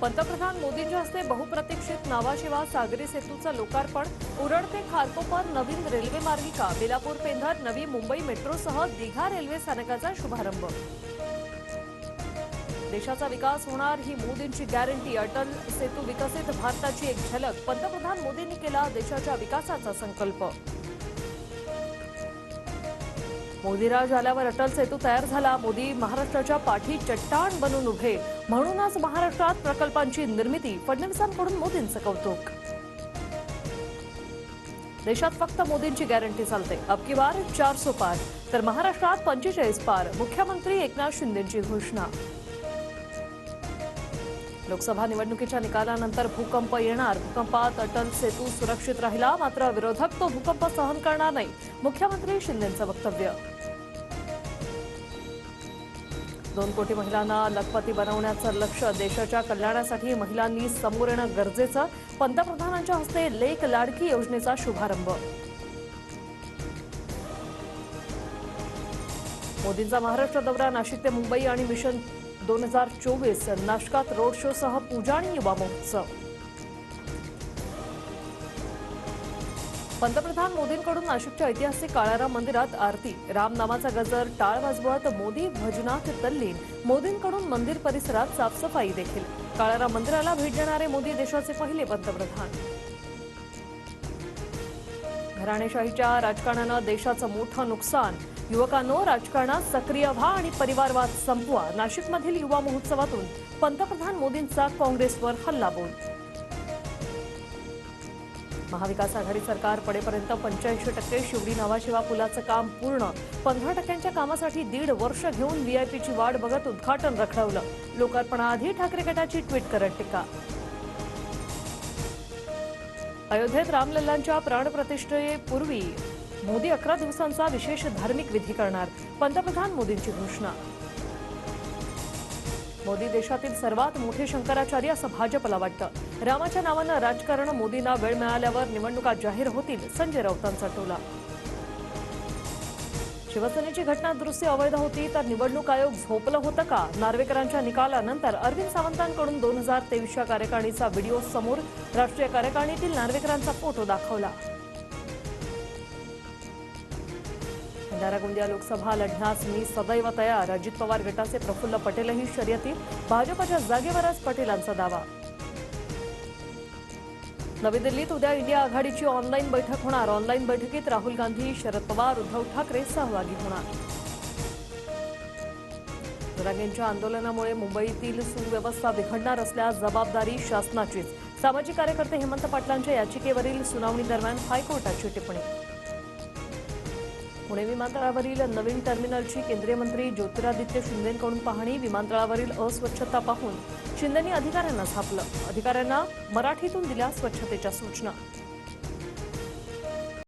पंतप्रधान मोदींच्या हस्ते बहुप्रतीक्षित नावाशिवा सागरी सेतूचं लोकार्पण, उरण ते खारकोपर नवीन रेल्वे मार्गिका, बेलापूर पेंधर नवी मुंबई मेट्रोसह दिघा रेल्वे स्थानकाचा शुभारंभ। देशाचा विकास होणार ही मोदींची गॅरंटी, अटल सेतू विकसित भारताची एक झलक, पंतप्रधान मोदींनी केला देशाच्या विकासाचा संकल्प। मोदीराज आल्यावर अटल सेतू तयार झाला, मोदी महाराष्ट्राच्या पाठी चट्टाण बनून उभे, म्हणूनच महाराष्ट्रात प्रकल्पांची निर्मिती, फडणवीसांकडून मोदींचं कौतुक। देशात फक्त मोदींची गॅरंटी चालते, अब की बार 400 पार, तर महाराष्ट्रात 45 पार, मुख्यमंत्री एकनाथ शिंदेंची घोषणा। लोकसभा निवडणुकीच्या निकालानंतर भूकंप येणार, भूकंपात अटल सेतू सुरक्षित राहिला, मात्र विरोधक तो भूकंप सहन करणार नाही, मुख्यमंत्री शिंदेंचं वक्तव्य। 2 कोटी महिलांना लखपती बनवण्याचं लक्ष्य, देशाच्या कल्याणासाठी महिलांनी समोर येणं गरजेचं, पंतप्रधानांच्या हस्ते लेक लाडकी योजनेचा शुभारंभ। मोदींचा महाराष्ट्र दौरा, नाशिक ते मुंबई आणि मिशन 2024, नाशकात रोड शो सह पूजा आणि युवा महोत्सव। पंतप्रधान मोदींकडून नाशिकच्या ऐतिहासिक काळाराम मंदिरात आरती, राम नामाचा गजर, टाळ वाजवत मोदी भजनात तल्लीन, मोदींकडून मंदिर परिसरात साफसफाई देखील। काळाराम मंदिराला भेट देणारे मोदी देशाचे पहिले पंतप्रधान। घराणेशाहीच्या राजकारणानं देशाचं मोठं नुकसान, युवकांनो राजकारणात सक्रिय व्हा आणि परिवारवाद संपवा, नाशिकमधील युवा महोत्सवातून पंतप्रधान मोदींचा काँग्रेसवर हल्लाबोल। महाविकास आघाडी सरकार पडेपर्यंत 85% शिवडी नावाशिवा पुलाचं काम पूर्ण, 15% कामासाठी 1.5 वर्ष घेऊन व्हीआयपीची वाट बघत उद्घाटन रखडवलं, लोकार्पणाआधी ठाकरे गटाची ट्विट करत टीका। अयोध्येत रामलल्लांच्या प्राणप्रतिष्ठेपूर्वी मोदी 11 दिवसांचा विशेष धार्मिक विधी करणार, पंतप्रधान मोदींची घोषणा। मोदी देशातील सर्वात मोठे शंकराचार्य असं भाजपला वाटतं, रामाच्या नावानं राजकारण, मोदींना वेळ मिळाल्यावर निवडणुका जाहीर होतील, संजय राऊतांचा टोला। शिवसेनेची घटना दुरुस्ती अवैध होती तर निवडणूक आयोग झोपलं होतं का, नार्वेकरांच्या निकालानंतर अरविंद सावंतांकडून 2023च्या कार्यकारिणीचा व्हिडिओ समोर, राष्ट्रीय कार्यकारिणीतील नार्वेकरांचा फोटो दाखवला। भंडारा गोंदिया लोकसभा लढण्यास मी सदैव तयार, अजित पवार गटाचे प्रफुल्ल पटेलही शर्यतीत, भाजपच्या जागेवरच पटेलांचा दावा। नवी दिल्लीत उद्या इंडिया आघाडीची ऑनलाईन बैठक होणार, ऑनलाईन बैठकीत राहुल गांधी, शरद पवार, उद्धव ठाकरे सहभागी होणार। जरांगेंच्या आंदोलनामुळे मुंबईतील सुव्यवस्था बिघडणार असल्यास जबाबदारी शासनाचीच, सामाजिक कार्यकर्ते हेमंत पाटलांच्या याचिकेवरील सुनावणी दरम्यान हायकोर्टाची टिप्पणी। पुणे विमानतळावरील नवीन टर्मिनलची केंद्रीय मंत्री ज्योतिरादित्य शिंदेंकडून पाहणी, विमानतळावरील अस्वच्छता पाहून शिंदेंनी अधिकाऱ्यांना झापलं, अधिकाऱ्यांना मराठीतून दिल्या स्वच्छतेच्या सूचना।